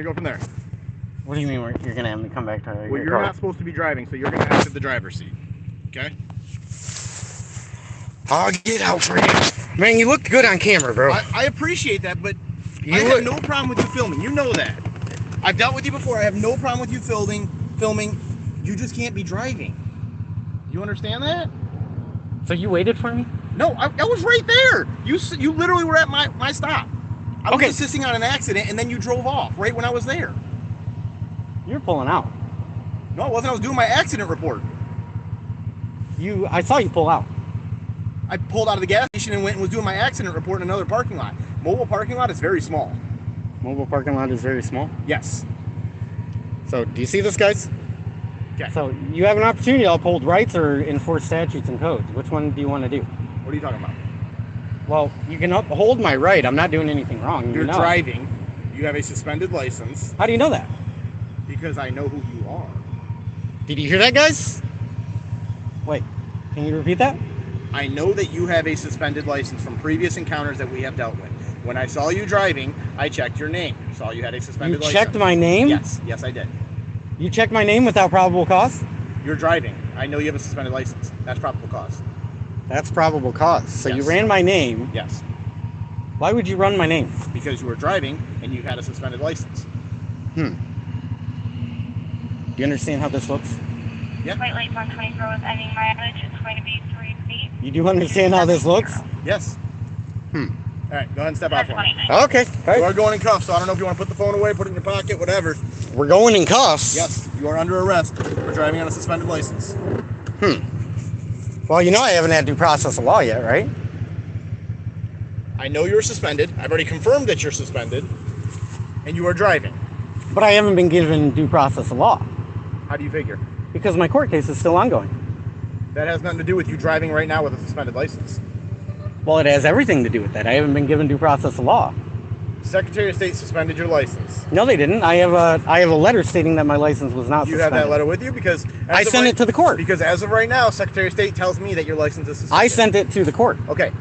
to go from there. What do you mean you're going to have me come back to your Well, you're car? not supposed to be driving, so you're going to exit the driver's seat. Okay? I'll get out for you. Man, you look good on camera, bro. I appreciate that, but You I look- have no problem with you filming. You know that. I've dealt with you before. I have no problem with you filming. You just can't be driving. You understand that? So you waited for me? No, I was right there. You literally were at my stop. I was assisting on an accident, and then you drove off right when I was there. You're pulling out. No, I wasn't. I was doing my accident report. I saw you pull out. I pulled out of the gas station and went and was doing my accident report in another parking lot. Mobile parking lot is very small. Mobile parking lot is very small. Yes. So, do you see this, guys? Okay. So, you have an opportunity to uphold rights or enforce statutes and codes. Which one do you want to do? What are you talking about? Well, you can uphold my right. I'm not doing anything wrong. You're know. driving. You have a suspended license. How do you know that? Because I know who you are. Did you hear that, guys? Wait, can you repeat that? I know that you have a suspended license from previous encounters that we have dealt with. When I saw you driving, I checked your name. Saw you had a suspended license. You checked my name? Yes, I did. You checked my name without probable cause? You're driving. I know you have a suspended license. That's probable cause. That's probable cause. So Yes. you ran my name. Yes. Why would you run my name? Because you were driving and you had a suspended license. Do you understand how this looks? Yeah. White Light 124 with ending mileage. It's going to be 3 feet. You do understand how this looks? Yes. All right, go ahead and step out for me. Okay. You are going in cuffs, so I don't know if you want to put the phone away, put it in your pocket, whatever. We're going in cuffs? Yes, you are under arrest for driving on a suspended license. Well, you know I haven't had due process of law yet, right? I know you're suspended. I've already confirmed that you're suspended. And you are driving. But I haven't been given due process of law How do you figure? because my court case is still ongoing. That has nothing to do with you driving right now with a suspended license. Well, it has everything to do with that. I haven't been given due process of law. Secretary of State suspended your license. No, they didn't. I have a letter stating that my license was not Do you suspended. have that letter with you? Because I sent it to the court. Because as of right now, Secretary of State tells me that your license is suspended. I sent it to the court. Okay.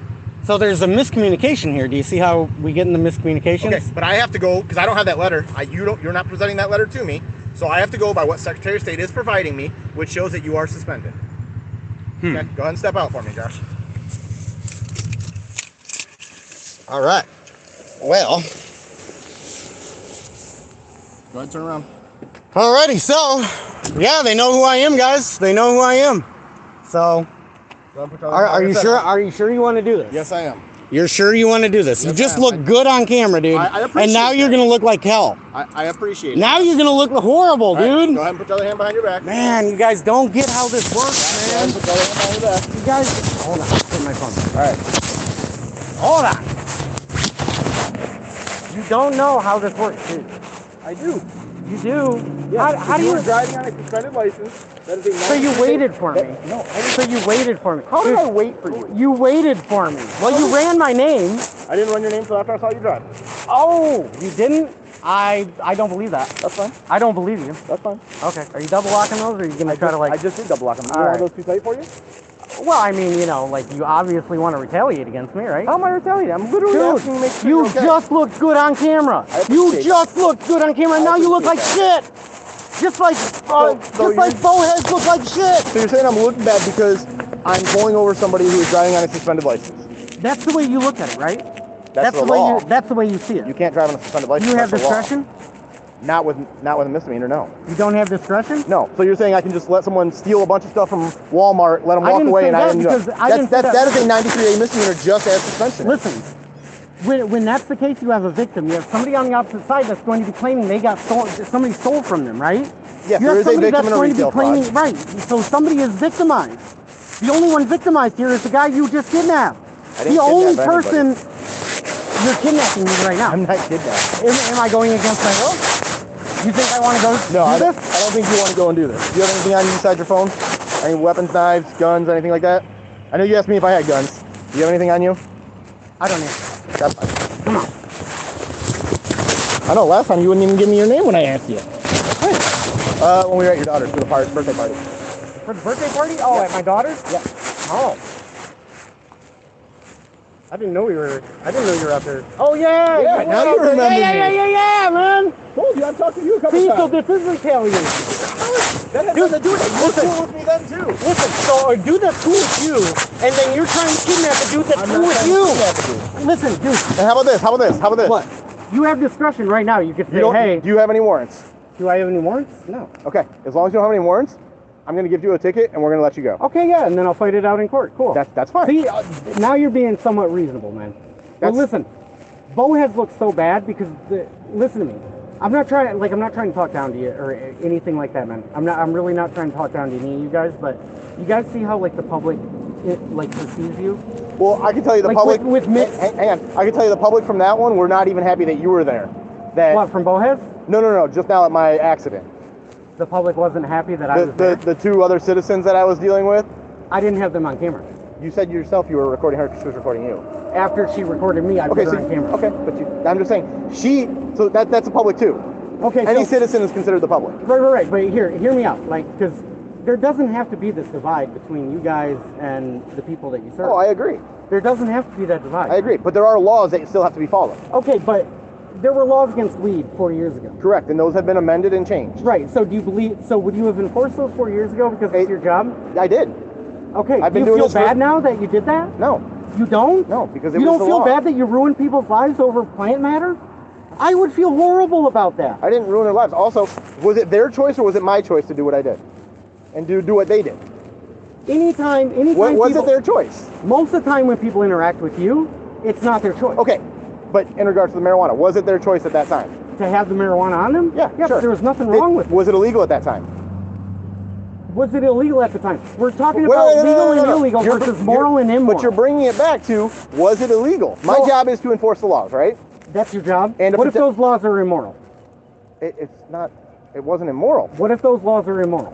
So there's a miscommunication here. Do you see how we get in the miscommunications? Okay, but I have to go because I don't have that letter. You're not presenting that letter to me, so I have to go by what Secretary of State is providing me, which shows that you are suspended. Okay, go ahead and step out for me, Josh. All right. Well. Go ahead and turn around. Alrighty, so yeah, they know who I am, guys. They know who I am. So, Go ahead and put your are you like I said, sure? Are you sure you want to do this? Yes, I am. You're sure you want to do this? Yes, You just I am. look good on camera, dude. I appreciate and now you're that. gonna look like hell. I appreciate it. Now you're gonna look horrible, All right, dude. go ahead and put your other hand behind your back. Man, you guys don't get how this works, Go ahead man. and put your other hand behind your back. You guys, hold on. Put my phone. All right. Hold on. You don't know how this works, dude. I do. You do. Yeah, How do you you? were driving on a suspended license? That is a So you waited for me. No. So you waited for me. How did Dude, I wait for you? You waited for me. Well, you ran my name. I didn't run your name until after I saw you drive. Oh, you didn't? I don't believe that. That's fine. I don't believe you. That's fine. Okay. Are you double locking those, or are you gonna try to like? I just did double lock them. You All want right. those too tight for you? Well, I mean, you know, like you obviously want to retaliate against me, right? How am I retaliating? I'm literally Dude, asking to make sure you you're okay. just looked good on camera. I appreciate You that. just looked good on camera. And I now you look like appreciate shit. Just like, so just like bowheads look like shit. So you're saying I'm looking bad because I'm pulling over somebody who is driving on a suspended license? That's the way you look at it, right? That's the the way law. you. That's the way you see it. You can't drive on a suspended license. You have That's the law. discretion. Not with a misdemeanor, no. You don't have discretion. No. So you're saying I can just let someone steal a bunch of stuff from Walmart, let them I walk didn't away, say and I that didn't because do I didn't say that. that is a 93A misdemeanor just as suspension. Listen, when that's the case, you have a victim. You have somebody on the opposite side that's going to be claiming they got stolen. Somebody stole from them, right? Yes, You there have is a somebody victim in a going to retail be claiming, fraud. right? So somebody is victimized. The only one victimized here is the guy you just kidnapped. I didn't The only kidnap person anybody. you're kidnapping me right now. I'm not kidnapped. Am I going against my will? You think I want to go No, I do don't this? think you want to go and do this. Do you have anything on you besides your phone? Any weapons, knives, guns, anything like that? I know you asked me if I had guns. Do you have anything on you? I don't need. That's fine. Come on. I know, last time you wouldn't even give me your name when I asked you. When we were at your daughter's for the birthday party. For the birthday party? Oh, Yeah. at my daughter's? Yeah. Oh. I didn't know you were up there. Oh yeah. Yeah, now you remember yeah, me. man. Told you, I'm talked to you a couple See, times. so this is retaliation. That had nothing to do with it. You were cool with me then too. Listen, so a dude that's cool with you, and then you're trying to kidnap a dude that's I'm cool not with trying to you. kidnap a dude. Listen, dude. And how about this? How about this? How about this? What? You have discretion right now. You could say, You don't, hey, do you have any warrants? do I have any warrants? No. Okay. As long as you don't have any warrants, I'm going to give you a ticket and we're going to let you go. Okay, yeah, and then I'll fight it out in court. Cool. That's fine. See, now you're being somewhat reasonable, man. But That's- listen, Bowheads look so bad because, listen to me. I'm not trying to talk down to you or anything like that, man. I'm really not trying to talk down to any of you guys, but you guys see how like the public perceives you? Well, I can tell you the Like, public. with mixed- hang on. I can tell you the public from that one. We're not even happy that you were there. That What, from Bowheads? no. Just now at my accident. The public wasn't happy that I was there. The two other citizens that I was dealing with. I didn't have them on camera. You said yourself you were recording her because she was recording you. After she recorded me, I Okay, put her on camera. okay, but I'm just saying so that's the public too. Okay, Any so, citizen is considered the public. right. But hear me out, like, because there doesn't have to be this divide between you guys and the people that you serve. Oh, I agree. There doesn't have to be that divide. I agree. But there are laws that still have to be followed. Okay, but there were laws against weed 4 years ago. Correct, and those have been amended and changed. Right. So would you have enforced those 4 years ago because it's your job? I did. Okay. I've been do you doing feel this for- bad now that you did that? No, You don't? no, because it You was don't the feel law. bad that you ruined people's lives over plant matter? I would feel horrible about that. I didn't ruin their lives. Also, was it their choice or was it my choice to do what I did? And do what they did? Anytime Was people, it their choice? most of the time when people interact with you, it's not their choice. Okay, but in regards to the marijuana, was it their choice at that time? To have the marijuana on them? Yeah, Yeah, sure. but there was nothing wrong with it. Was it illegal at that time? Was it illegal at the time? We're talking Wait, about wait, no, legal no, no, and no. illegal You're- versus you're- moral and immoral. But you're bringing it back to, was it illegal? My So- job is to enforce the laws, right? That's your job? And What if those laws are immoral? It wasn't immoral. What if those laws are immoral?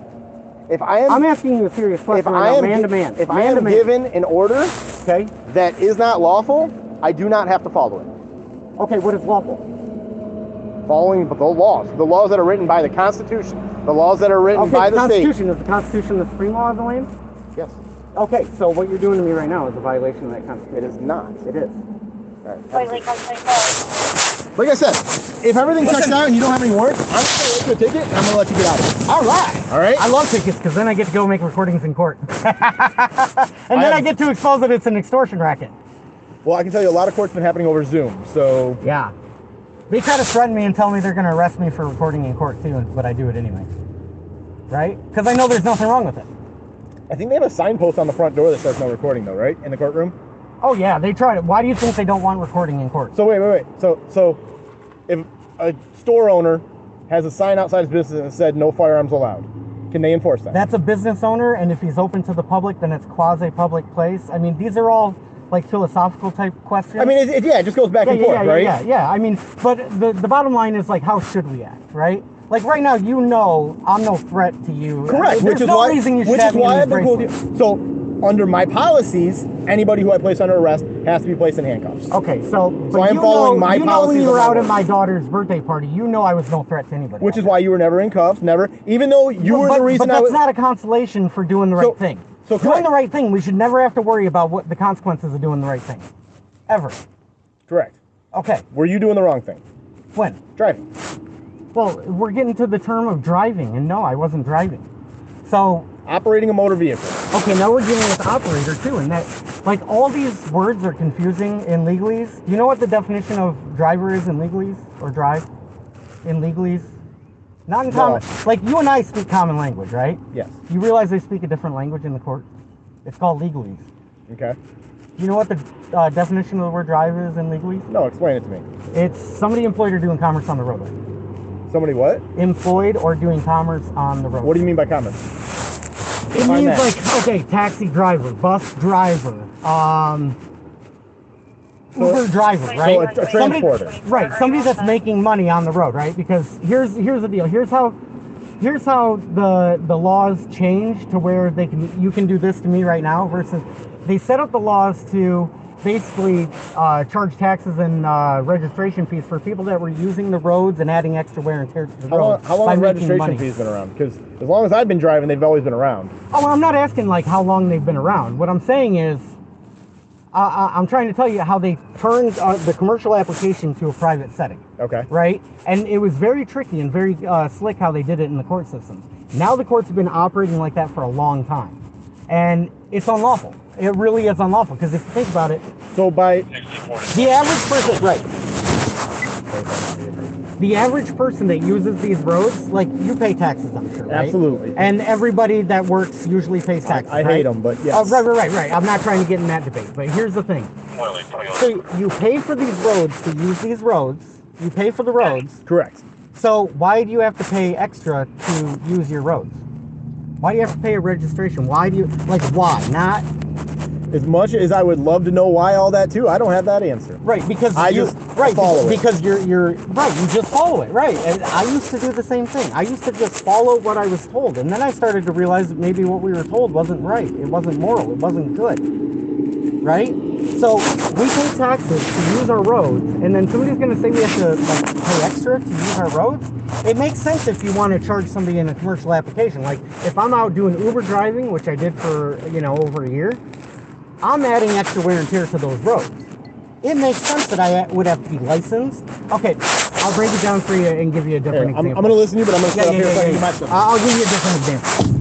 If I am, I'm asking you a serious if question I right now, am, man to man. if I Man to am man. given an order Okay? that is not lawful, I do not have to follow it. Okay, what is lawful? Following the laws that are written by the Constitution, the laws that are written Okay, by the the state. Constitution. Is the Constitution the supreme law of the land? Yes, Okay, so what you're doing to me right now is a violation of that it Constitution. is not. It is. All right. Wait, like, Like I said, if everything checks out and you don't have any warrants, I'm just going to write you a ticket and I'm going to let you get out of it. All right. All right? I love tickets because then I get to go make recordings in court. and then I have- get to expose that it's an extortion racket. Well, I can tell you a lot of court's been happening over Zoom, so Yeah. They try to threaten me and tell me they're going to arrest me for recording in court too, but I do it anyway. Right? Because I know there's nothing wrong with it. I think they have a signpost on the front door that says no recording, though, right? In the courtroom. Oh yeah, they tried it. Why do you think they don't want recording in court? So wait. So if a store owner has a sign outside his business that said no firearms allowed, can they enforce that? That's a business owner, and if he's open to the public, then it's quasi-public place. I mean, these are all like philosophical type questions. I mean, it just goes back and forth, right? Yeah. I mean, but the bottom line is like, how should we act, right? Like right now, you know, I'm no threat to you. Correct. There's Which is no why. reason you should Which have is me in why this I've been cool with bracelet. you. So under my policies, anybody who I place under arrest has to be placed in handcuffs. Okay, so but So I'm you following know, my you know when policies you were of my out at work. my daughter's birthday party, you know I was no threat to anybody. Which is why you were never in cuffs, never. Even though you were the reason But I that's was. not a consolation for doing the right So- thing. so doing correct. the right thing, we should never have to worry about what the consequences of doing the right thing, ever. Correct. Okay, Were you doing the wrong thing? when? Driving. Well, we're getting to the term of driving, and no, I wasn't driving. So, Operating a motor vehicle. okay, now we're dealing with operator too, and that, like, all these words are confusing in legalese. Do you know what the definition of driver is in legalese, or drive in legalese? Not in No. common. Like, you and I speak common language, right? Yes. You realize they speak a different language in the court? It's called legalese. Okay. Do you know what the definition of the word drive is in legalese? No, explain it to me. It's somebody employed or doing commerce on the roadway. Somebody what? Employed or doing commerce on the roadway. What do you mean by commerce? It Define means that. like, okay, taxi driver, bus driver, Uber driver, right? So a transporter. Right, somebody that's making money on the road, right? Because here's the deal. Here's how the laws change to where you can do this to me right now versus they set up the laws to basically charge taxes and registration fees for people that were using the roads and adding extra wear and tear to the road. How long by have making registration money. fees been around? Because as long as I've been driving, they've always been around. Oh, well, I'm not asking like how long they've been around. What I'm saying is, I'm trying to tell you how they turned the commercial application to a private setting. Okay. Right? And it was very tricky and very slick how they did it in the court system. Now the courts have been operating like that for a long time. And it's unlawful. It really is unlawful, because if you think about it, So by the average person, right? The average person that uses these roads, like, you pay taxes, I'm sure, right? Absolutely. And everybody that works usually pays taxes. I hate them, but yes. Right. I'm not trying to get in that debate, but here's the thing. So you pay for these roads to use these roads. You pay for the roads. Correct. So why do you have to pay extra to use your roads? Why do you have to pay a registration? Why? Why? Not... As much as I would love to know why all that too, I don't have that answer. Right, because follow it. Because you're right, you just follow it, right? And I used to do the same thing. I used to just follow what I was told, and then I started to realize that maybe what we were told wasn't right. It wasn't moral. It wasn't good. Right? So we pay taxes to use our roads, and then somebody's going to say we have to pay extra to use our roads. It makes sense if you want to charge somebody in a commercial application. Like if I'm out doing Uber driving, which I did for over a year. I'm adding extra wear and tear to those roads. It makes sense that I would have to be licensed. Okay, I'll break it down for you and give you a different example. I'm going to listen to you, but I'm going to sit up here so I can do my stuff. I'll give you a different example.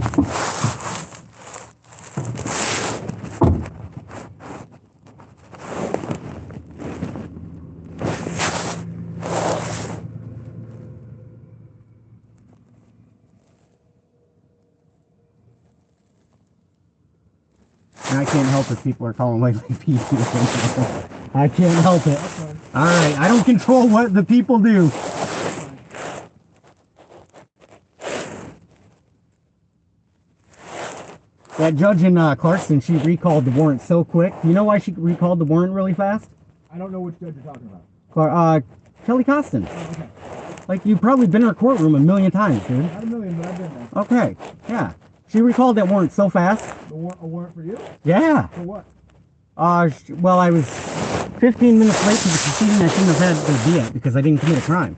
And I can't help if people are calling Waverly PD. I can't help it. All right, I don't control what the people do. That judge in Clarkston, she recalled the warrant so quick. You know why she recalled the warrant really fast? I don't know which judge you're talking about. Kelly Costin. Oh, okay. Like, you've probably been in her courtroom a million times, dude. Not a million, but I've been there. Okay, yeah. She recalled that warrant so fast. A warrant for you? Yeah. For what? Well, I was 15 minutes late to the proceeding. I shouldn't have had to be at because I didn't commit a crime.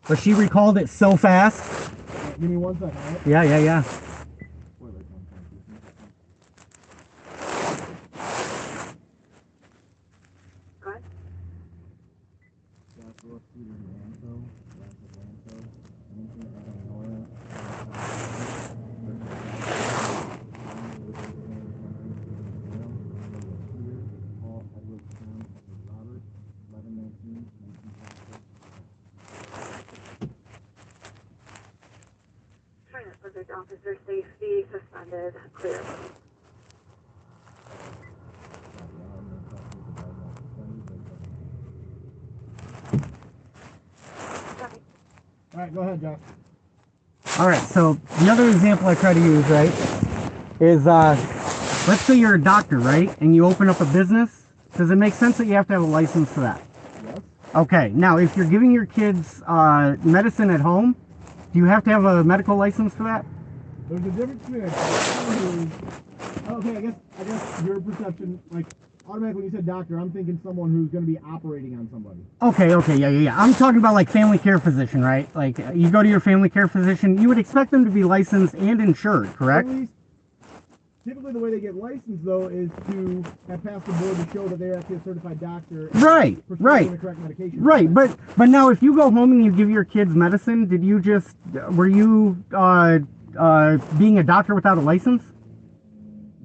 But she recalled it so fast. Give me 1 second, alright? Yeah. Subject officer safety suspended. Clear. Alright, go ahead, Josh. Alright, so the other example I try to use, right, is let's say you're a doctor, right, and you open up a business. Does it make sense that you have to have a license for that? Yes. Okay, now if you're giving your kids medicine at home, do you have to have a medical license for that? There's a difference between a doctor who... Okay, I guess your perception, like, automatically when you said doctor, I'm thinking someone who's going to be operating on somebody. Okay, yeah. I'm talking about like family care physician, right? Like you go to your family care physician, you would expect them to be licensed and insured, correct? At least, typically the way they get licensed, though, is to have passed the board to show that they're actually a certified doctor. Right. The correct medication. Right, but now if you go home and you give your kids medicine, were you being a doctor without a license?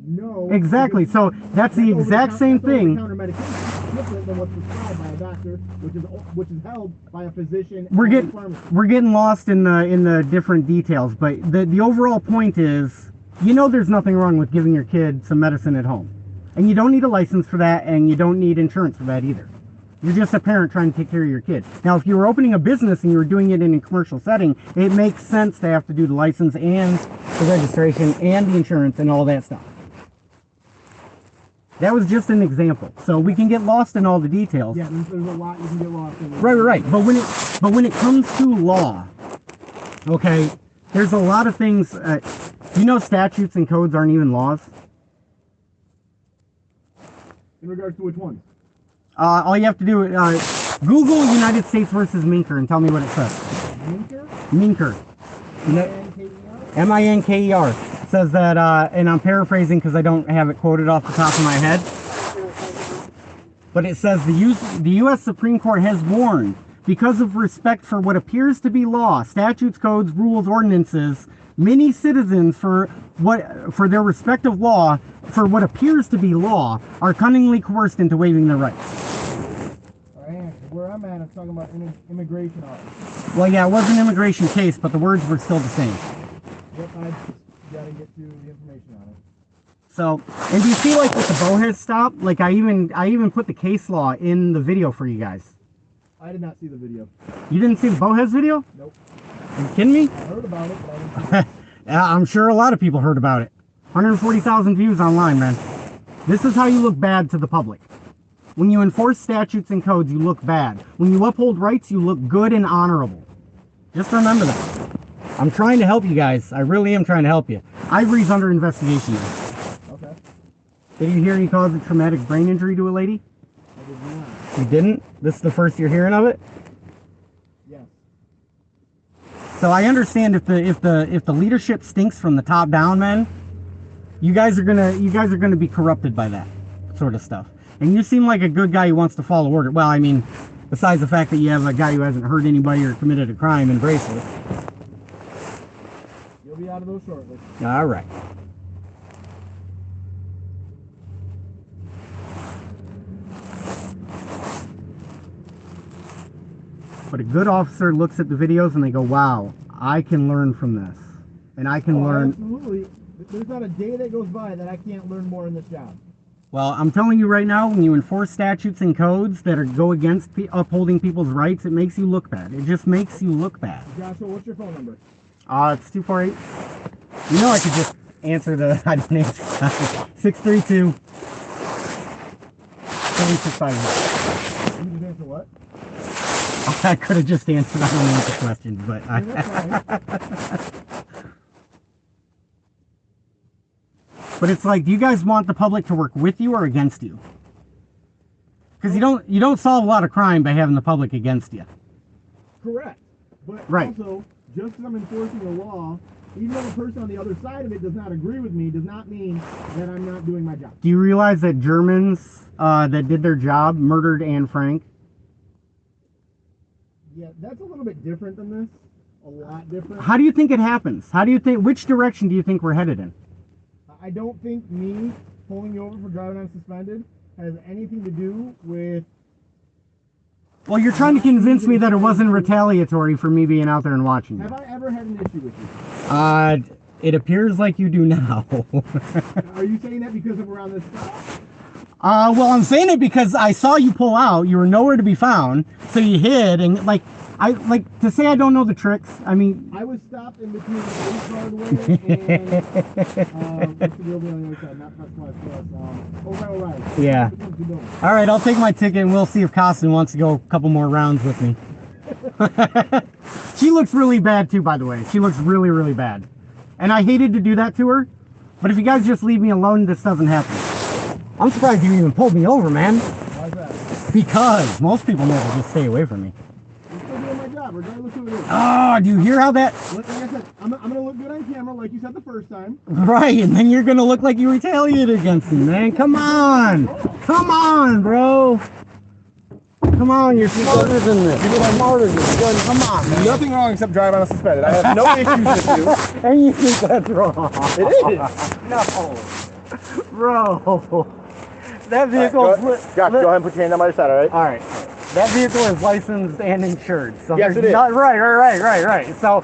No. Exactly. So that's the exact same thing. Over-the-counter medication is different than what's prescribed by a doctor, which is held by a physician. We're getting lost in the different details, but the overall point is, there's nothing wrong with giving your kid some medicine at home, and you don't need a license for that, and you don't need insurance for that either. You're just a parent trying to take care of your kid. Now, if you were opening a business and you were doing it in a commercial setting, it makes sense to have to do the license and the registration and the insurance and all that stuff. That was just an example. So we can get lost in all the details. Yeah, there's a lot you can get lost in. Right. But when it comes to law, okay, there's a lot of things. Statutes and codes aren't even laws. In regards to which ones? All you have to do is Google United States versus Minker and tell me what it says. Minker? Minker. M-I-N-K-E-R? M-I-N-K-E-R. says that, and I'm paraphrasing because I don't have it quoted off the top of my head, but it says the U.S. Supreme Court has warned, because of respect for what appears to be law, statutes, codes, rules, ordinances, many citizens for their respective law, for what appears to be law, are cunningly coerced into waiving their rights. Where I'm at, I'm talking about immigration office. Well, yeah, it was an immigration case, but the words were still the same. Yep, I just gotta get to the information on it. So, and do you see, like, with the Bohez stop? Like, I even put the case law in the video for you guys. I did not see the video. You didn't see the Bohez video? Nope. Are you kidding me? I heard about it, but I didn't see it. Yeah, I'm sure a lot of people heard about it. 140,000 views online, man. This is how you look bad to the public. When you enforce statutes and codes, you look bad. When you uphold rights, you look good and honorable. Just remember that. I'm trying to help you guys. I really am trying to help you. Ivory's under investigation now. Okay. Did you hear he caused a traumatic brain injury to a lady? I did not. You didn't? This is the first you're hearing of it? Yes. So I understand if the leadership stinks from the top down, man, you guys are gonna be corrupted by that sort of stuff. And you seem like a good guy who wants to follow order. Well, I mean, besides the fact that you have a guy who hasn't hurt anybody or committed a crime in Bracelet. You'll be out of those shortly. All right. But a good officer looks at the videos and they go, wow, I can learn from this. And I can learn. Absolutely. There's not a day that goes by that I can't learn more in this job. Well, I'm telling you right now, when you enforce statutes and codes that go against upholding people's rights, it makes you look bad. It just makes you look bad. Joshua, what's your phone number? It's 248. You know I could just answer the, I didn't answer 632 7650. You just answer what? I could have just answered, I don't answer questions, but Yeah, that's fine. But it's like, do you guys want the public to work with you or against you? Because you don't solve a lot of crime by having the public against you. Correct. But Right. also, just because I'm enforcing a law, even though the person on the other side of it does not agree with me, does not mean that I'm not doing my job. Do you realize that Germans that did their job murdered Anne Frank? Yeah, that's a little bit different than this. A lot different. How do you think it happens? Which direction do you think we're headed in? I don't think me pulling you over for driving unsuspended has anything to do with... Well, you're trying to convince me that it wasn't retaliatory for me being out there and watching you. Have I ever had an issue with you? It appears like you do now. Are you saying that because of around this stop? Well, I'm saying it because I saw you pull out. You were nowhere to be found, so you hid, and like to say I don't know the tricks. I mean, I was stopped in between the police guardway and what's the building on the other side? Not Pasquale Plus. O'Reilly Rise. Yeah. Which one's the building? All right, I'll take my ticket, and we'll see if Costin wants to go a couple more rounds with me. She looks really bad too, by the way. She looks really, really bad, and I hated to do that to her. But if you guys just leave me alone, this doesn't happen. I'm surprised you even pulled me over, man. Why is that? Because most people know to just stay away from me. I'm still doing my job, regardless of who it is. Oh, do you hear how that... Like I said, I'm going to look good on camera, like you said the first time. Right, and then you're going to look like you retaliated against me, man. Come on. Come on, bro. Come on, you're smarter than this. You're smarter than this. Come on, man. Nothing wrong except driving unsuspended. I have no issues with you. And you think that's wrong. It is. No. Bro. That All vehicle... right, go ahead and put your hand on my side, all right? All right. That vehicle is licensed and insured. So Yes, there's it is. Right. So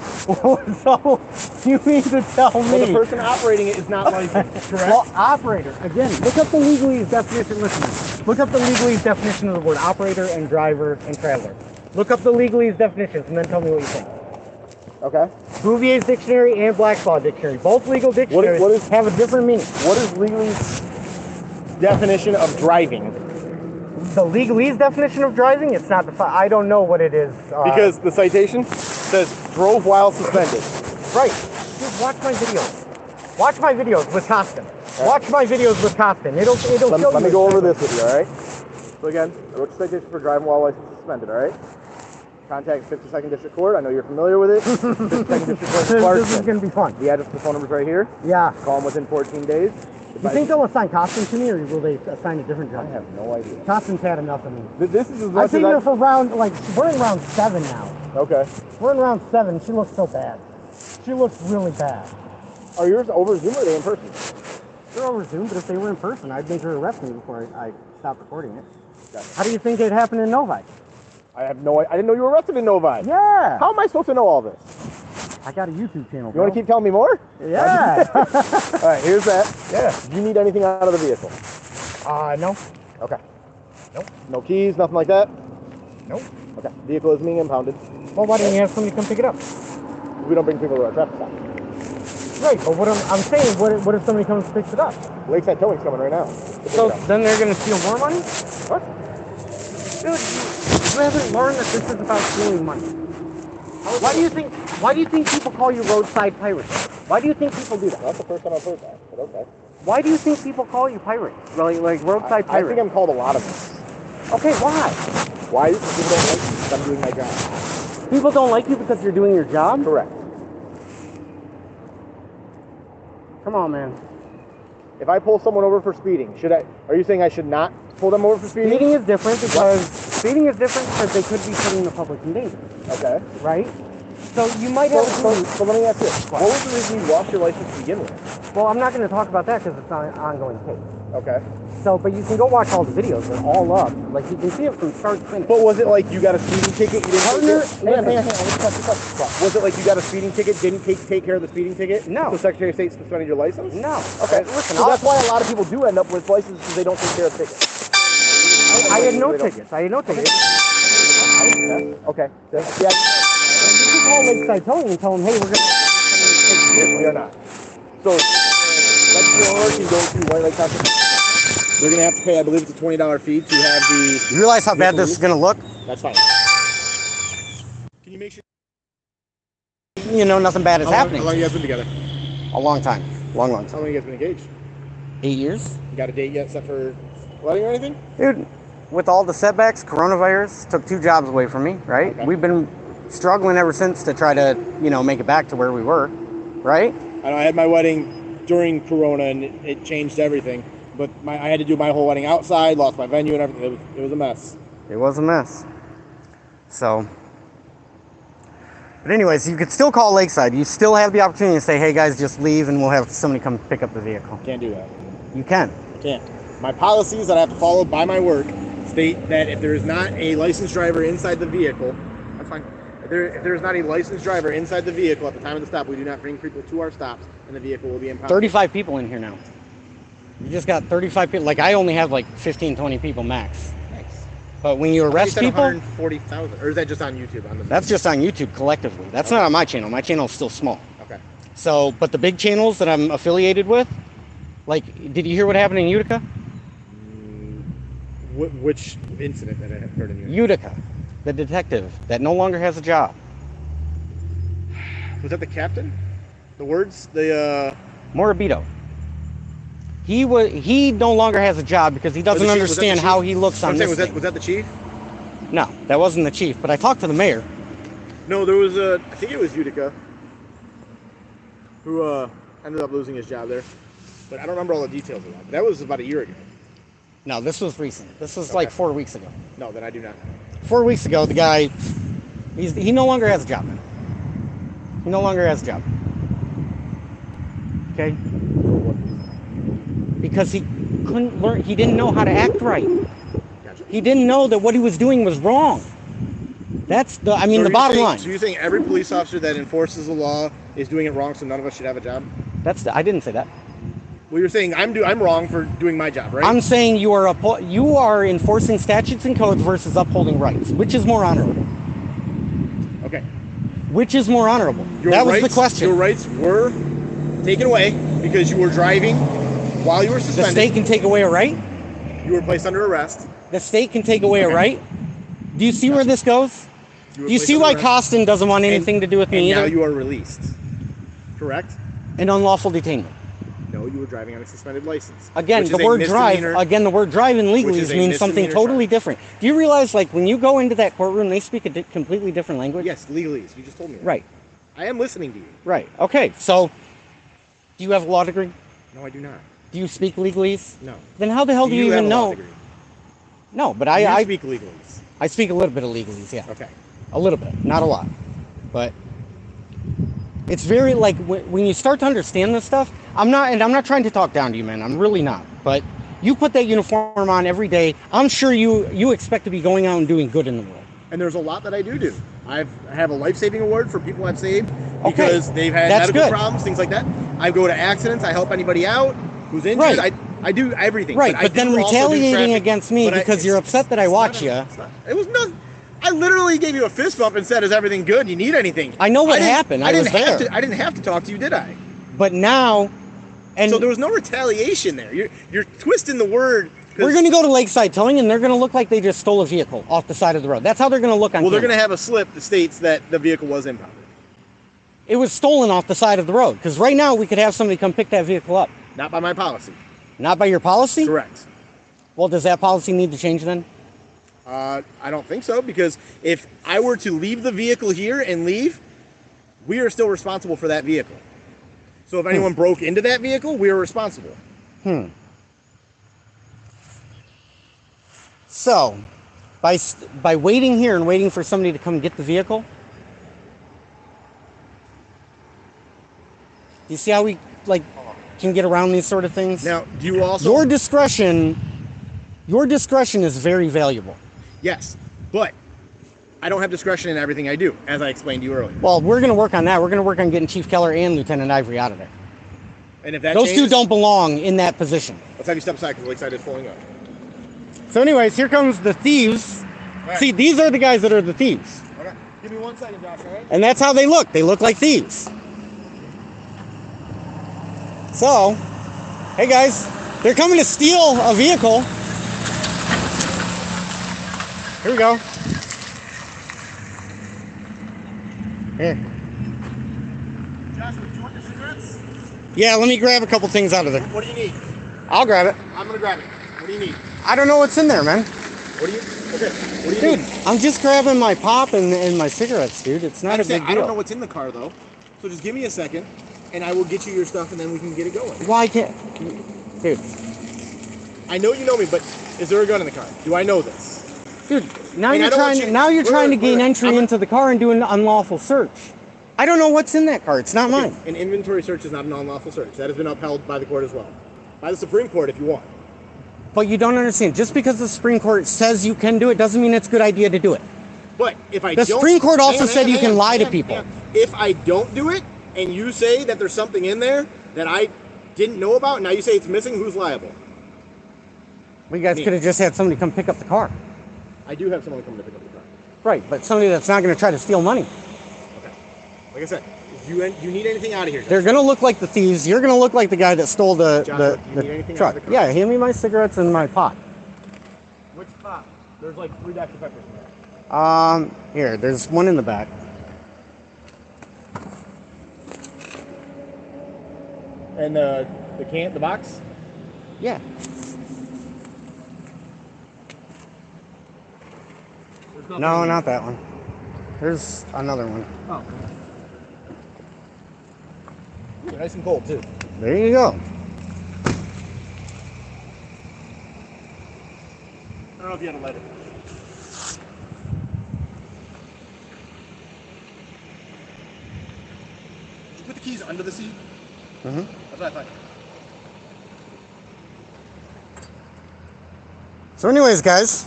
you mean to tell me... Well, the person operating it is not licensed, correct? Well, operator. Again, look up the legalese definition. Listen, look up the legalese definition of the word operator and driver and traveler. Look up the legalese definitions and then tell me what you think. Okay. Bouvier's dictionary and Black's Law dictionary. Both legal dictionaries what is- have a different meaning. What is legally definition of driving? The legalese definition of driving, it's not the... I don't know what it is. Because the citation says drove while suspended. Right. Just watch my videos. Watch my videos with Costin. Watch my videos with Costin. It'll show you. Let me go over this with you, all right? So again, I wrote your citation for driving while license suspended, all right? contact 52nd District Court. I know you're familiar with it. 52nd District Court in Clarkston. This is gonna be fun. The address and the phone number's right here. Yeah. Call them within 14 days. You think they'll assign Costin to me, or will they assign a different I judge? have no idea. Costin's had enough of me. This is as I've much seen as her for round, like, we're in round 7 now. Okay. We're in round 7. She looks so bad. She looks really bad. Are yours over Zoom or are they in person? They're over Zoom, but if they were in person, I'd make her arrest me before I stopped recording it. Gotcha. How do you think it happened in Novi? I have no idea. I didn't know you were arrested in Novi. Yeah. How am I supposed to know all this? I got a YouTube channel, You bro. want to keep telling me more? Yeah. All right, here's that. Yeah. Do you need anything out of the vehicle? No. Okay. Nope. No keys, nothing like that? Nope. Okay. Vehicle is being impounded. Well, why didn't you have somebody come pick it up? We don't bring people to our traffic stop. Right, but what I'm saying, what if somebody comes and picks it up? Lakeside Towing's coming right now. So then they're going to steal more money? What? Dude, you haven't learned that this is about stealing money. Why do you think people call you roadside pirates? Why do you think people do that? That's the first time I've heard that, but okay. Why do you think people call you pirates? Like roadside I pirates? think I'm called a lot of things. Okay, why? Why? Because people don't like me because I'm doing my job. People don't like you because you're doing your job? Correct. Come on, man. If I pull someone over for speeding, are you saying I should not pull them over for speeding? Speeding is different because they could be putting the public in danger, Okay. right? So you might have. So let me ask this. What was the reason you lost your license to begin with? Well, I'm not going to talk about that because it's not an ongoing case. Okay. So, but you can go watch all the videos. They're all up. Like, you can see it from start to finish. But was it like you got a speeding ticket, you didn't Partner, take care? Hang on. Let's touch the question. Was it like you got a speeding ticket, didn't take care of the speeding ticket? No. So Secretary of State suspended your license? No. Okay. Listen, so that's why a lot of people do end up with licenses because they don't take care of tickets. I had no tickets. Okay. Yeah. You can call Lakeside Towing and tell them, hey, we're going to... We are not. So, let's go and go to White Lake Township. They're going to have to pay, I believe it's a $20 fee to have the... You realize how bad this is going to look? That's fine. Can you make sure... You know, nothing bad is happening. How long you guys been together? A long time. Long time. How long you guys been engaged? 8 years. You got a date yet set for wedding or anything? Dude, with all the setbacks, coronavirus took 2 jobs away from me, right? Okay. We've been struggling ever since to try to, make it back to where we were, right? I know I had my wedding during Corona and it changed everything. But I had to do my whole wedding outside, lost my venue and everything. It was a mess. It was a mess. So, but anyways, you could still call Lakeside. You still have the opportunity to say, hey guys, just leave and we'll have somebody come pick up the vehicle. Can't do that. You can. Can't. My policies that I have to follow by my work state that if there is not a licensed driver inside the vehicle, that's fine. If there is not a licensed driver inside the vehicle at the time of the stop, we do not bring people to our stops and the vehicle will be impounded. 35 people in here now. You just got 35 people. Like, I only have like 15, 20 people max. Nice. But when you arrest people, 140,000, or is that just on YouTube? that's just on YouTube collectively. That's not on my channel. My channel is still small. Okay. So, but the big channels that I'm affiliated with, like, did you hear what happened in Utica? Which incident that I have heard in Utica? Utica, the detective that no longer has a job. Was that the captain? The words? The Morabito. He no longer has a job because he doesn't understand how he looks on this thing. Was that the chief? No, that wasn't the chief, but I talked to the mayor. No, there was I think it was Utica who ended up losing his job there. But I don't remember all the details of that. But that was about a year ago. No, this was recent. This was Okay. like 4 weeks ago. No, then I do not. 4 weeks ago, the guy, he no longer has a job, man. He no longer has a job. Okay? Because he couldn't learn, he didn't know how to act right. Gotcha. He didn't know that what he was doing was wrong. That's the, I mean, So the bottom line. So you're saying every police officer that enforces the law is doing it wrong, so none of us should have a job? I didn't say that. Well, you're saying I'm wrong for doing my job, right? I'm saying you are enforcing statutes and codes versus upholding rights. Which is more honorable? Okay. Which is more honorable? Your That was rights, the question. Your rights were taken away because you were driving while you were The suspended. state can take away a right? You were placed under arrest. The state can take away a Okay. right? Do you see where this goes? You were Do you placed see under why arrest, Costin doesn't want anything to do with me and now either? you are released. Correct? An unlawful detainment. No. know you were driving on a suspended license. Again, which the is a word drive. misdemeanor. Again, the word drive in legalese Which is a means something misdemeanor totally charge. different. Do you realize, like, when you go into that courtroom, they speak a completely different language? Yes, legalese. You just told me that. Right. I am listening to you. Right. Okay. So, do you have a law degree? No, I do not. Do you speak legalese? No. Then how the hell do you have even a law know? degree? No, but You I speak legalese. I speak a little bit of legalese. Yeah. Okay. A little bit, not a lot, but it's very like when you start to understand this stuff. I'm not trying to talk down to you, man. I'm really not. But you put that uniform on every day. I'm sure you expect to be going out and doing good in the world. And there's a lot that I do. I have a life-saving award for people I've saved because they've had That's medical good. problems, things like that. I go to accidents. I help anybody out who's injured. Right. I do everything. Right, I but then do also do retaliating traffic, against me but because you're upset that I watch you. It was not. I literally gave you a fist bump and said, "Is everything good? Do you need anything?" I know what didn't- happened. I didn't was have there. to. I didn't have to talk to you, did I? But now, and So there was no retaliation there. You're twisting the word. 'Cause- we're going to go to Lakeside Towing, and they're going to look like they just stole a vehicle off the side of the road. That's how they're going to look on Well, they're camera. going to have a slip that states that the vehicle was impounded. It was stolen off the side of the road. Because right now, we could have somebody come pick that vehicle up. Not by my policy. Not by your policy? Correct. Well, does that policy need to change then? I don't think so, because if I were to leave the vehicle here and leave, we are still responsible for that vehicle. So if anyone broke into that vehicle, we are responsible. So, by waiting here and waiting for somebody to come get the vehicle, you see how we can get around these sort of things? Now, do you also... Your discretion is very valuable. Yes, but I don't have discretion in everything I do, as I explained to you earlier. Well, we're going to work on that. We're going to work on getting Chief Keller and Lieutenant Ivory out of there. And if that Those changes, two don't belong in that position. let's have you step aside because Lakeside is pulling up. So anyways, here comes the thieves. Right. See, these are the guys that are the thieves. Okay. Give me 1 second, Josh, all right? And that's how they look. They look like thieves. So, hey guys, they're coming to steal a vehicle. Here we go. Here. Joshua, do you want your cigarettes? Yeah, let me grab a couple things out of there. What do you need? I'll grab it. I'm going to grab it. What do you need? I don't know what's in there, man. What do you... Okay. What do you Dude, need? I'm just grabbing my pop and my cigarettes, dude. It's I not a big understand. deal. I don't know what's in the car, though. So just give me a second, and I will get you your stuff, and then we can get it going. Why can't... Dude, I know you know me, but is there a gun in the car? Do I know this? dude, now I mean, I you're don't want trying. you- Now you're wait, trying to wait, gain wait. entry into the car and do an unlawful search. I don't know what's in that car. It's not mine. An inventory search is not an unlawful search. That has been upheld by the court as well. By the Supreme Court, if you want. But you don't understand. Just because the Supreme Court says you can do it doesn't mean it's a good idea to do it. But if I The don't... Supreme Court also Hang on, said you hang can on, lie hang to on, people. hang on. If I don't do it, and you say that there's something in there that I didn't know about, now you say it's missing, who's liable? We guys Me. could have just had somebody come pick up the car. I do have someone coming to pick up the car. Right, but somebody that's not going to try to steal money. Okay. Like I said, you need anything out of here, Josh? They're going to look like the thieves. You're going to look like the guy that stole Joshua, do you the need anything truck. out of the car? Yeah, hand me my cigarettes and my pot. Which pot? There's like 3 Dr. Peppers in there. Here, there's one in the back. And the box? Yeah. No, not that one. There's another one. Oh. Ooh, nice and cold, too. There you go. I don't know if you had a lighter. Did you put the keys under the seat? Mm-hmm. That's what I thought. So anyways, guys.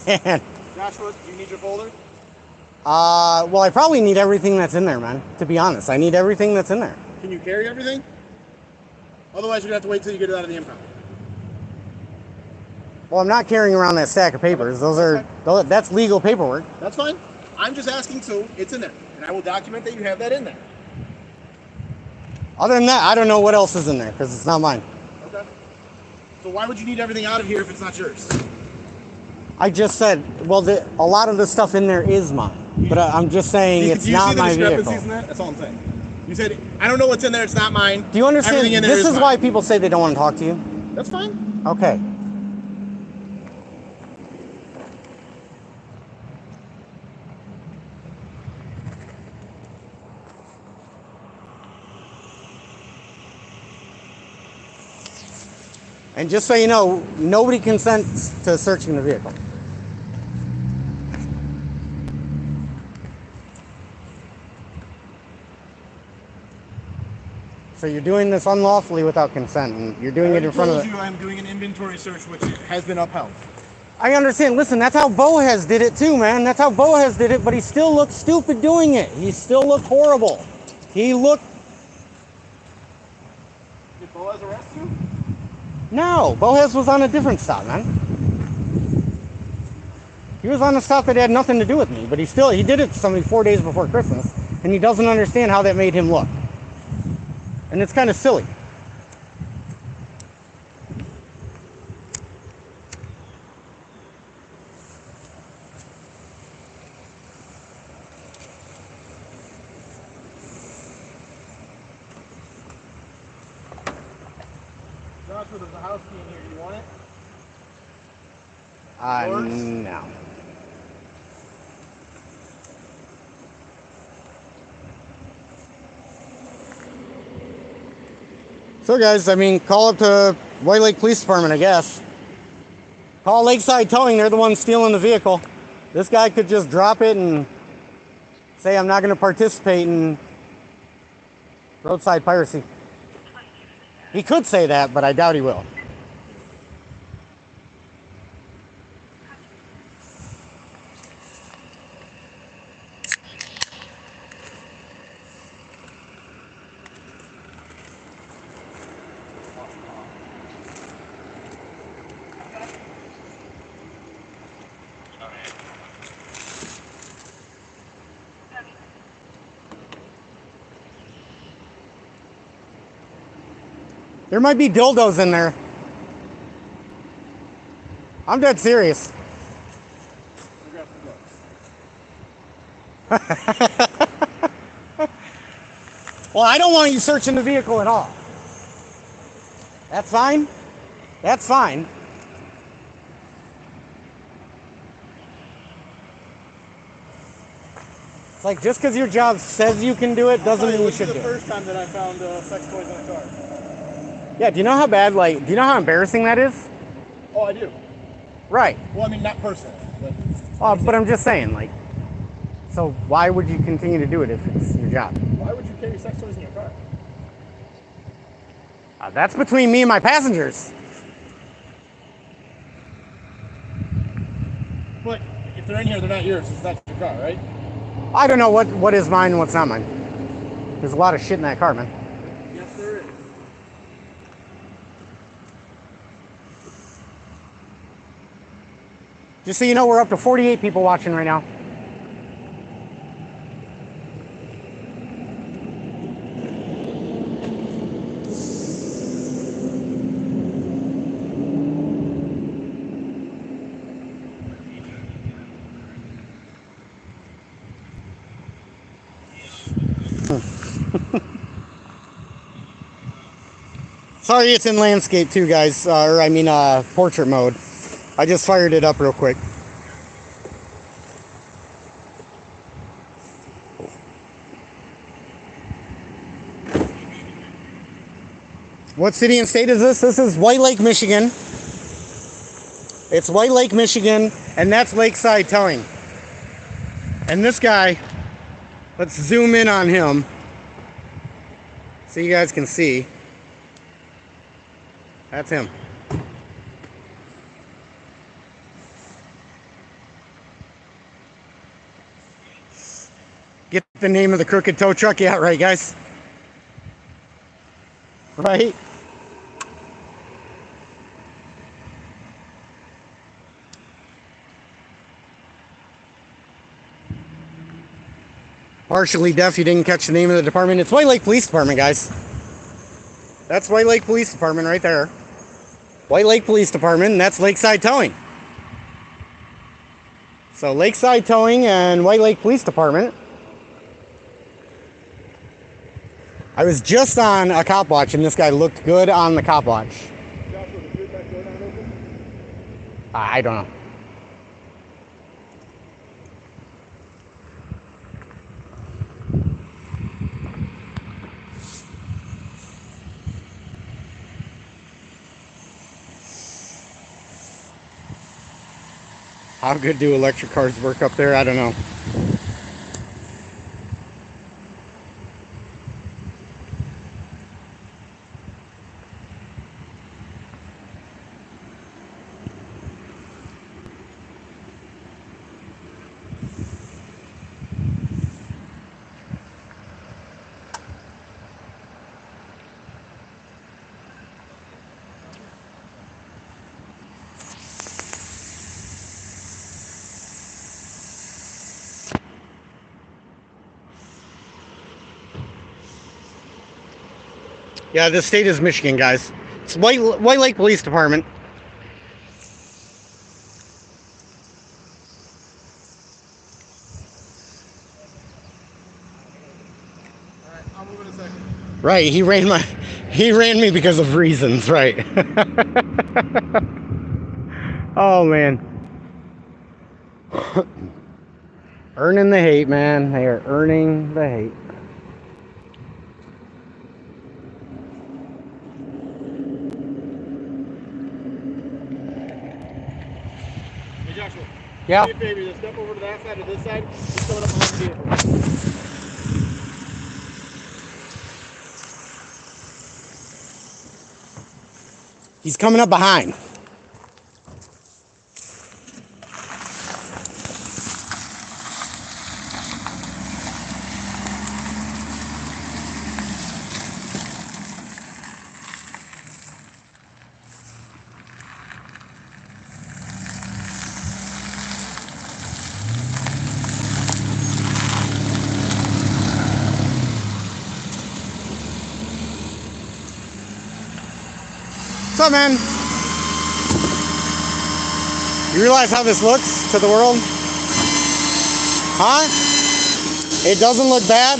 Man. Joshua, do you need your folder? Well, I probably need everything that's in there, man. To be honest, I need everything that's in there. Can you carry everything? Otherwise, you're going to have to wait till you get it out of the impound. Well, I'm not carrying around that stack of papers. That's legal paperwork. That's fine. I'm just asking, so it's in there. And I will document that you have that in there. Other than that, I don't know what else is in there because it's not mine. Okay. So why would you need everything out of here if it's not yours? I just said, well, a lot of the stuff in there is mine, but I'm just saying it's Do you not see the my discrepancies vehicle. in that? That's all I'm saying. You said, I don't know what's in there. It's not mine. Do you understand? Everything in there This is mine. why people say they don't want to talk to you. That's fine. Okay. And just so you know, nobody consents to searching the vehicle. So you're doing this unlawfully without consent, and you're doing it in front of the... I'm doing an inventory search, which has been upheld. I understand. Listen, that's how Boaz did it too, man. That's how Boaz did it, but he still looked stupid doing it. He still looked horrible. He looked... Did Boaz arrest you? No, Boaz was on a different stop, man. He was on a stop that had nothing to do with me, but he did it something 4 days before Christmas, and he doesn't understand how that made him look. And it's kind of silly. Joshua, there's a house key in here. You want it? No. So guys, I mean, call up to White Lake Police Department, I guess. Call Lakeside Towing, they're the ones stealing the vehicle. This guy could just drop it and say, I'm not going to participate in roadside piracy. He could say that, but I doubt he will. There might be dildos in there. I'm dead serious. Well, I don't want you searching the vehicle at all. That's fine. That's fine. It's like just because your job says you can do it doesn't mean you should do it. This is the first time that I found sex toys in a car. Yeah, do you know how bad, do you know how embarrassing that is? Oh, I do. Right. Well, I mean, not personally, but... But I'm just saying, so why would you continue to do it if it's your job? Why would you carry sex toys in your car? That's between me and my passengers. But if they're in here, they're not yours. It's not your car, right? I don't know what is mine and what's not mine. There's a lot of shit in that car, man. Yes, there is. Just so you know, we're up to 48 people watching right now. Sorry, it's in landscape too, guys. Portrait mode. I just fired it up real quick. What city and state is this? This is White Lake, Michigan. It's White Lake, Michigan, and that's Lakeside Towing. And this guy, let's zoom in on him so you guys can see. That's him. Get the name of the crooked tow truck? Yeah, right, guys. Right? Partially deaf, you didn't catch the name of the department. It's White Lake Police Department, guys. That's White Lake Police Department right there. White Lake Police Department, and that's Lakeside Towing. So Lakeside Towing and White Lake Police Department. I was just on a cop watch, and this guy looked good on the cop watch. Joshua, the rear back door not open? I don't know. How good do electric cars work up there? I don't know. Yeah, this state is Michigan, guys. It's White Lake Police Department. Alright, I'll move in a second. Right, he ran me because of reasons, right? Oh man. Earning the hate, man. They are earning the hate. Hey Joshua. Yeah. Do me a favor, just step over to that side or this side. Just coming up behind the vehicle. He's coming up behind. What's up, man? You realize how this looks to the world? Huh? It doesn't look bad?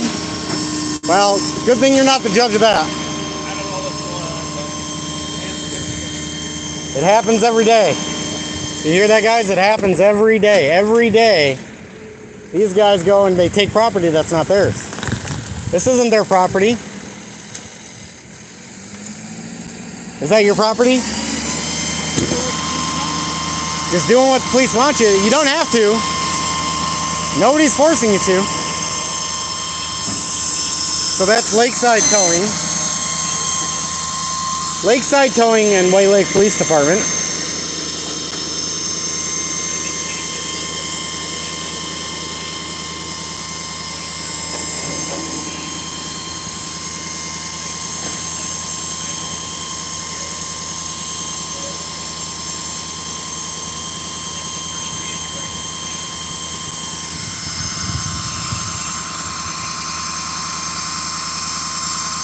Well, good thing you're not the judge of that. I don't know what's going on, but It happens every day. You hear that, guys? It happens every day. Every day, these guys go and they take property that's not theirs. This isn't their property. Is that your property? Just doing what the police want you. You don't have to. Nobody's forcing you to. So that's Lakeside Towing. Lakeside Towing and White Lake Police Department.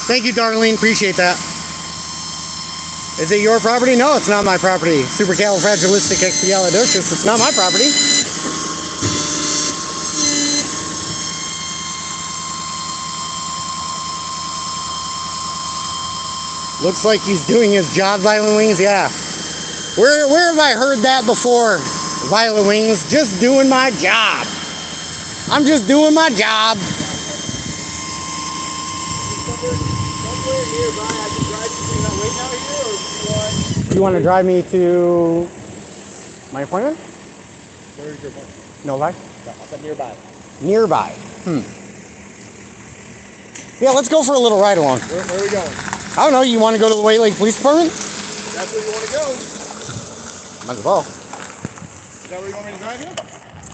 Thank you, Darlene. Appreciate that. Is it your property? No, it's not my property. Supercalifragilisticexpialidocious. It's not my property. Looks like he's doing his job, Violent Wings. Yeah. Where have I heard that before, Violent Wings? Just doing my job. I'm just doing my job. somewhere nearby I can drive you so you're not waiting out here, or do You want to drive me to my appointment? Where's your appointment? No lie. I said nearby. Nearby. Yeah, let's go for a little ride along. Where are we going? I don't know. You want to go to the White Lake Police Department? That's where you want to go. Might as well. Is that where you want me to drive you?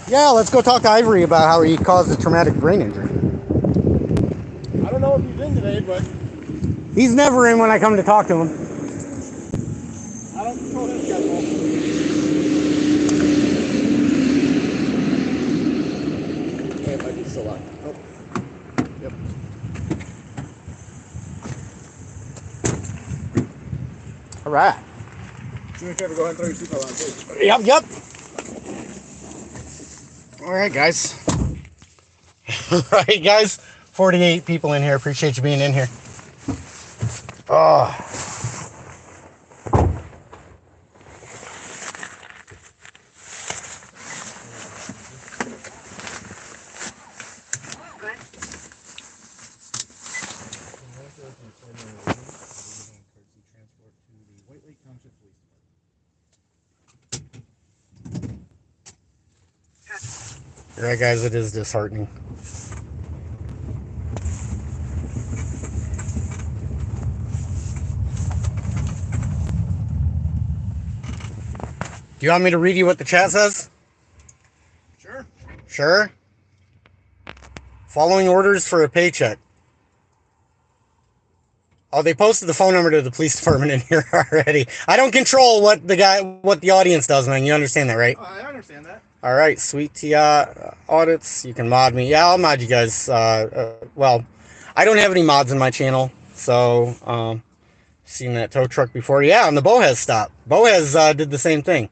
Yeah, let's go talk to Ivory about how he caused a traumatic brain injury. I don't know if he's in today, but He's never in when I come to talk to him. I don't control his schedule. Okay, it might be still on. Oh. Yep. All right. Do me a favor, go ahead and throw your seatbelt on, too. Yep. All right, guys. All right, guys. 48 people in here. Appreciate you being in here. Oh. Yeah, guys, it is disheartening. Do you want me to read you what the chat says? Sure. Sure. Following orders for a paycheck. Oh, they posted the phone number to the police department in here already. I don't control what the audience does, man. You understand that, right? Oh, I understand that. All right, sweet Tia audits. You can mod me. Yeah, I'll mod you guys. Well, I don't have any mods in my channel, so seen that tow truck before. Yeah, on the Bohez stop. Bohez did the same thing.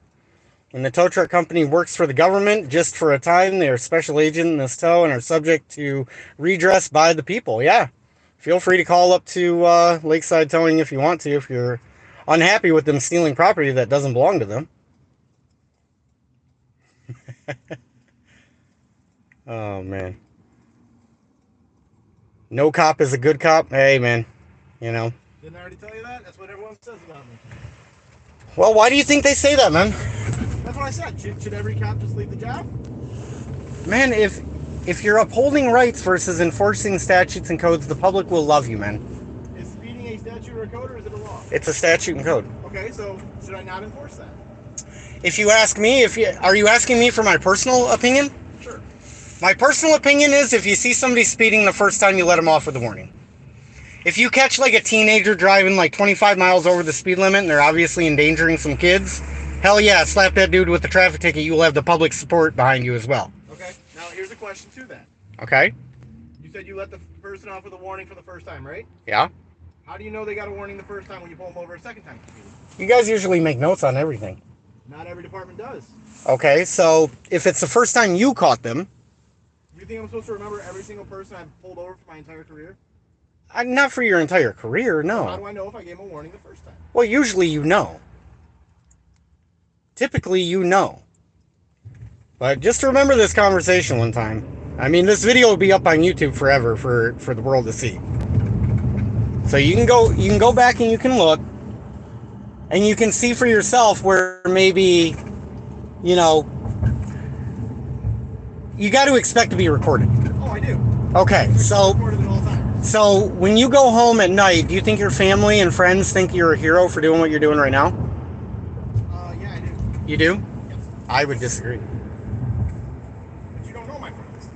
When the tow truck company works for the government just for a time, they're a special agent in this tow and are subject to redress by the people. Yeah. Feel free to call up to Lakeside Towing if you want to, if you're unhappy with them stealing property that doesn't belong to them. Oh, man. No cop is a good cop. Hey, man. You know. Didn't I already tell you that? That's what everyone says about me. Well, why do you think they say that, man? That's what I said. Should every cop just leave the job? Man, if you're upholding rights versus enforcing statutes and codes, the public will love you, man. Is speeding a statute or a code, or is it a law? It's a statute and code. Okay, so should I not enforce that? If you ask me, are you asking me for my personal opinion? Sure. My personal opinion is if you see somebody speeding the first time, you let them off with a warning. If you catch like a teenager driving like 25 miles over the speed limit and they're obviously endangering some kids, hell yeah, slap that dude with the traffic ticket. You will have the public support behind you as well. Okay, now here's a question to that. Okay? You said you let the person off with a warning for the first time, right? Yeah? How do you know they got a warning the first time when you pull them over a second time? You guys usually make notes on everything. Not every department does. Okay, so if it's the first time you caught them... You think I'm supposed to remember every single person I've pulled over for my entire career? Not for your entire career, no. How do I know if I gave them a warning the first time? Well, usually you know. Typically you know. But just remember this conversation one time. I mean, this video will be up on YouTube forever for the world to see. So you can go back and you can look, and you can see for yourself where maybe, you know, you got to expect to be recorded. Oh, I do. Okay, so Recorded at all times. So when you go home at night, do you think your family and friends think you're a hero for doing what you're doing right now? Yeah, I do. You do? Yes. I would disagree. But you don't know my friends.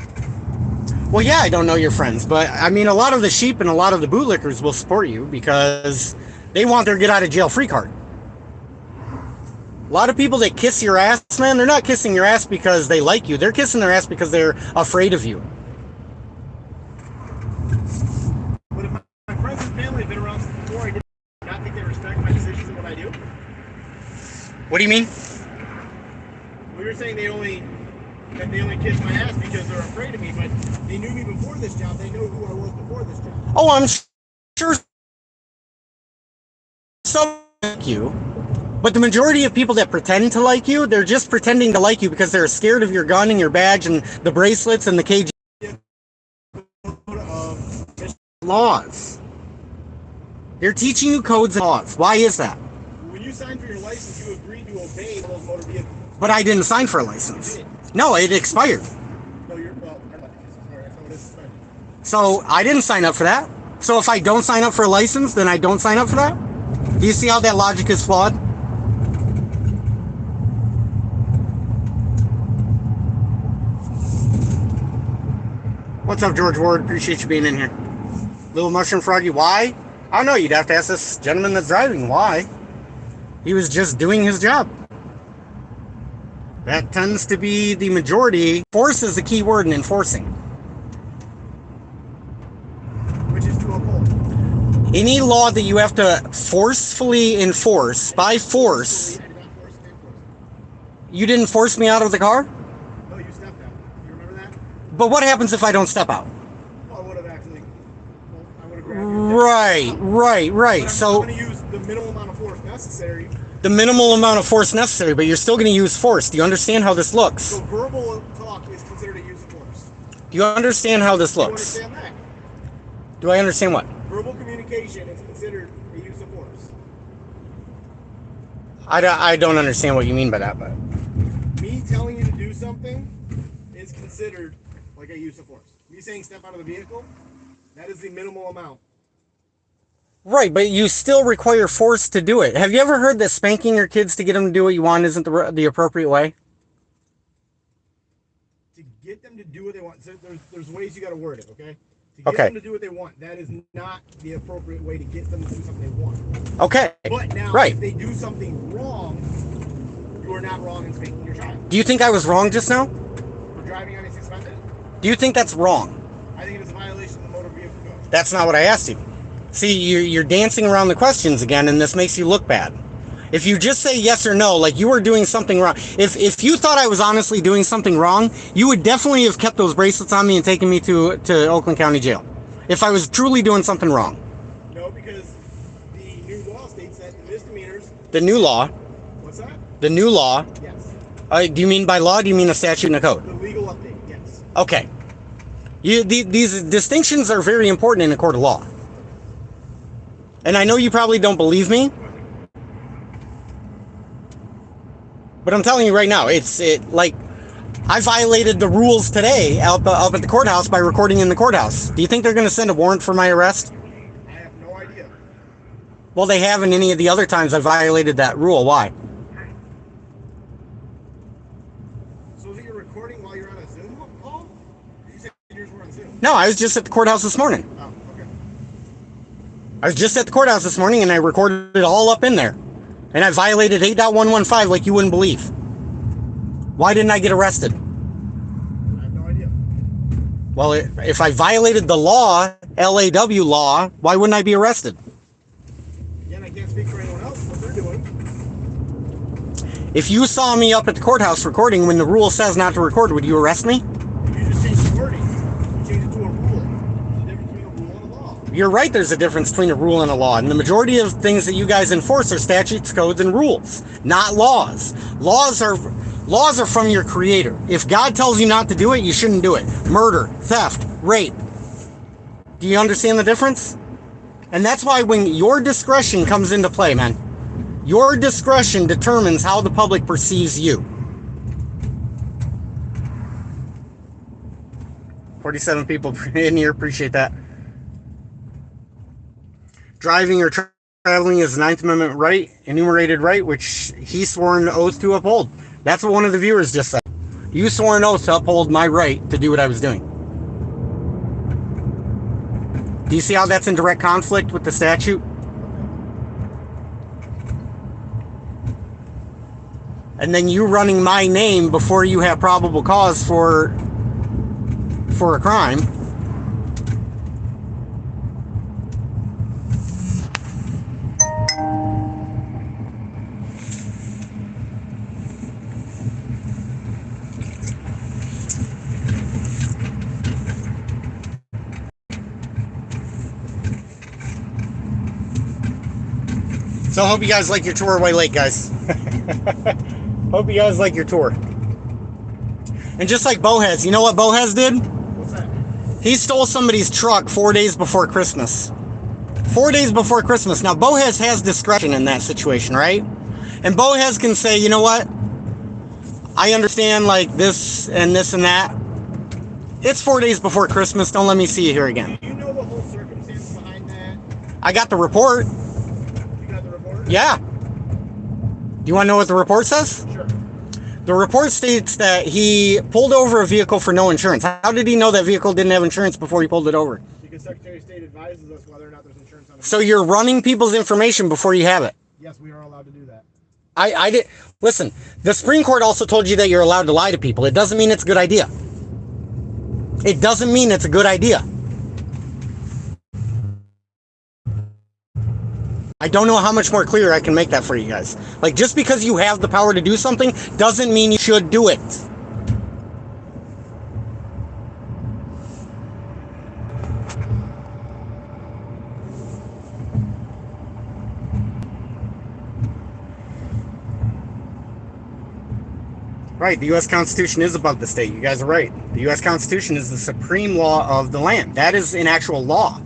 Well, yeah, I don't know your friends, but I mean, a lot of the sheep and a lot of the bootlickers will support you because they want their get out of jail free card. A lot of people that kiss your ass, man, they're not kissing your ass because they like you. They're kissing their ass because they're afraid of you. But if my friends and family have been around since before, I did not think they respect my decisions and what I do. What do you mean? Well, you're saying they only kiss my ass because they're afraid of me, but they knew me before this job. They know who I was before this job. Oh, I'm sure some like you. But the majority of people that pretend to like you, they're just pretending to like you because they're scared of your gun and your badge and the bracelets and the KG laws. They're teaching you codes and laws. Why is that? When you signed for your license, you agreed to obey those motor vehicles. But I didn't sign for a license. No, it expired. No, that's not what it is. So I didn't sign up for that. So if I don't sign up for a license, then I don't sign up for that? Do you see how that logic is flawed? What's up, George Ward? Appreciate you being in here. Little Mushroom Froggy, why? I don't know. You'd have to ask this gentleman that's driving why. He was just doing his job. That tends to be the majority. Force is the key word in enforcing. Which is to uphold. Any law that you have to forcefully enforce, by force. You didn't force me out of the car? No, you stepped out. You remember that? But what happens if I don't step out? Well, I would have actually. Well, I would have grab your Right. But I'm So going to use the minimal amount of force necessary. the minimal amount of force necessary, but you're still going to use force. Do you understand how this looks? So verbal talk is considered a use of force. Do you understand how this Do you looks? understand that? Do I understand what? Verbal communication is considered a use of force. I don't understand what you mean by that, but Me telling you to do something is considered like a use of force. Me saying step out of the vehicle, that is the minimal amount. right, but you still require force to do it. Have you ever heard that spanking your kids to get them to do what you want isn't the appropriate way? To get them to do what they want, so there's ways you got to word it, okay? To get Okay. them to do what they want, that is not the appropriate way to get them to do something they want. Okay. But now, Right. if they do something wrong, you are not wrong in spanking your child. Do you think I was wrong just now? For driving on a suspended, Do you think that's wrong? I think it is a violation of the motor vehicle code. That's not what I asked you. See, you're dancing around the questions again, and this makes you look bad. If you just say yes or no, like you were doing something wrong. If you thought I was honestly doing something wrong, you would definitely have kept those bracelets on me and taken me to Oakland County Jail. If I was truly doing something wrong. No, because the new law states that misdemeanors. The new law. What's that? The new law. Yes. Do you mean by law? Do you mean a statute and a code? The legal update. Yes. Okay. These distinctions are very important in a court of law. And I know you probably don't believe me, but I'm telling you right now, like I violated the rules today up at the courthouse by recording in the courthouse. Do you think they're going to send a warrant for my arrest? I have no idea. Well, they haven't any of the other times I violated that rule. Why? So is it you're recording while you're on a Zoom call? You said yours were on Zoom. No, I was just at the courthouse this morning. Oh, okay. I was just at the courthouse this morning and I recorded it all up in there. And I violated 8.115 like you wouldn't believe. Why didn't I get arrested? I have no idea. Well, if I violated the law, LAW law, why wouldn't I be arrested? Again, I can't speak for anyone else, what they're doing. If you saw me up at the courthouse recording when the rule says not to record, would you arrest me? You just changed the wording. You changed it to a rule. There's a difference between a rule and a law. You're right, there's a difference between a rule and a law. And the majority of things that you guys enforce are statutes, codes, and rules, not laws. Laws are from your creator. If God tells you not to do it, you shouldn't do it. Murder, theft, rape. Do you understand the difference? And that's why when your discretion comes into play, man, your discretion determines how the public perceives you. 47 people in here, appreciate that. Driving or traveling is a Ninth Amendment right, enumerated right, which he swore an oath to uphold. That's what one of the viewers just said. You swore an oath to uphold my right to do what I was doing. Do you see how that's in direct conflict with the statute? And then you running my name before you have probable cause for a crime. So I hope you guys like your tour of White Lake, guys. Hope you guys like your tour. And just like Bohez, you know what Bohez did? What's that? He stole somebody's truck 4 days before Christmas. 4 days before Christmas. Now, Bohez has discretion in that situation, right? And Bohez can say, you know what? I understand like this and this and that. It's 4 days before Christmas. Don't let me see you here again. Do you know the whole circumstances behind that? I got the report. You got the report? Yeah. Do you want to know what the report says? Sure. The report states that he pulled over a vehicle for no insurance. How did he know that vehicle didn't have insurance before he pulled it over? Because Secretary of State advises us whether or not there's insurance on it. So you're running people's information before you have it. Yes, we are allowed to do that. I did. Listen, the Supreme Court also told you that you're allowed to lie to people. It doesn't mean it's a good idea. It doesn't mean it's a good idea. I don't know how much more clear I can make that for you guys. Like, just because you have the power to do something doesn't mean you should do it. Right, the U.S. Constitution is above the state. You guys are right. The U.S. Constitution is the supreme law of the land. That is an actual law.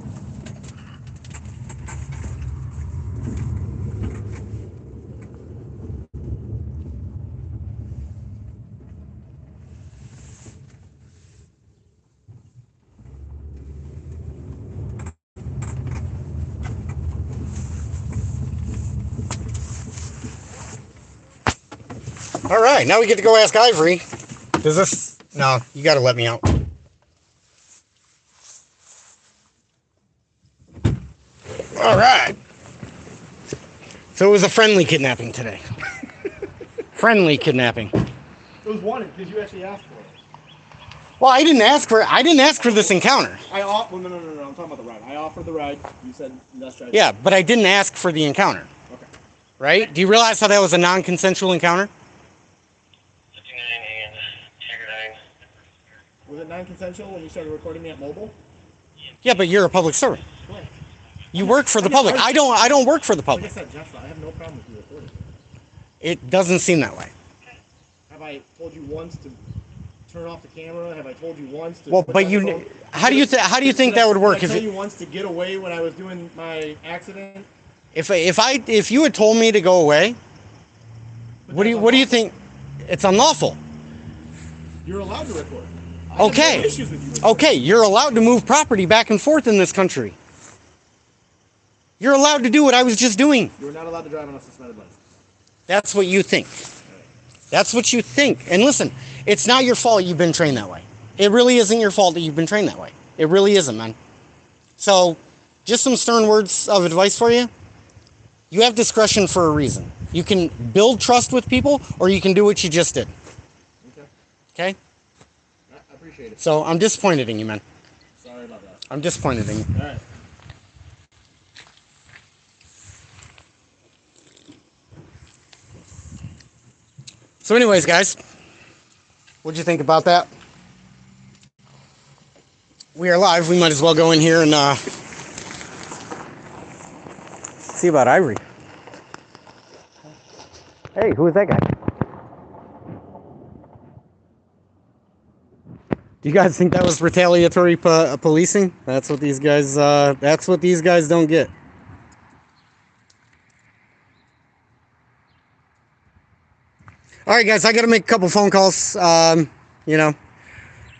All right, now we get to go ask Ivory. Does this... No, you got to let me out. All right. So it was a friendly kidnapping today. Friendly kidnapping. It was wanted because you actually asked for it. Well, I didn't ask for this encounter. Well, no. I'm talking about the ride. I offered the ride. You said let's try. Yeah, but I didn't ask for the encounter. Okay. Right? Do you realize how that was a non-consensual encounter? 59 and Tiger 9. Was it non-consensual when you started recording me at mobile? Yeah, but you're a public servant. Right. You work for the public. I don't work for the Like public. I said, Jeff, I have no problem with you recording. It doesn't seem that way. Have I told you once to turn off the camera? Have I told you once to? Well, put but down you, the phone? how do you think that would work? Did I If tell you once to get away when I was doing my accident? if you had told me to go away, what do you think? It's unlawful. You're allowed to record. I have Okay. no issues with you recording. Okay, you're allowed to move property back and forth in this country. You're allowed to do what I was just doing. You're not allowed to drive on a suspended license. That's what you think. That's what you think. And listen, it's not your fault you've been trained that way. It really isn't your fault that you've been trained that way. It really isn't, man. So, just some stern words of advice for you. You have discretion for a reason. You can build trust with people, or you can do what you just did. Okay. Okay? I appreciate it. So, I'm disappointed in you, man. Sorry about that. I'm disappointed in you. All right. So anyways, guys, what'd you think about that? We are live. We might as well go in here and see about Ivory. Hey, who is that guy? Do you guys think that was retaliatory policing? That's what these guys. That's what these guys don't get. All right, guys, I got to make a couple phone calls. You know,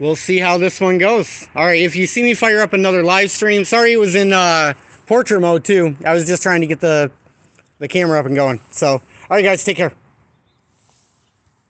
we'll see how this one goes. All right, if you see me fire up another live stream, sorry it was in portrait mode too. I was just trying to get the camera up and going. So, all right, guys, take care.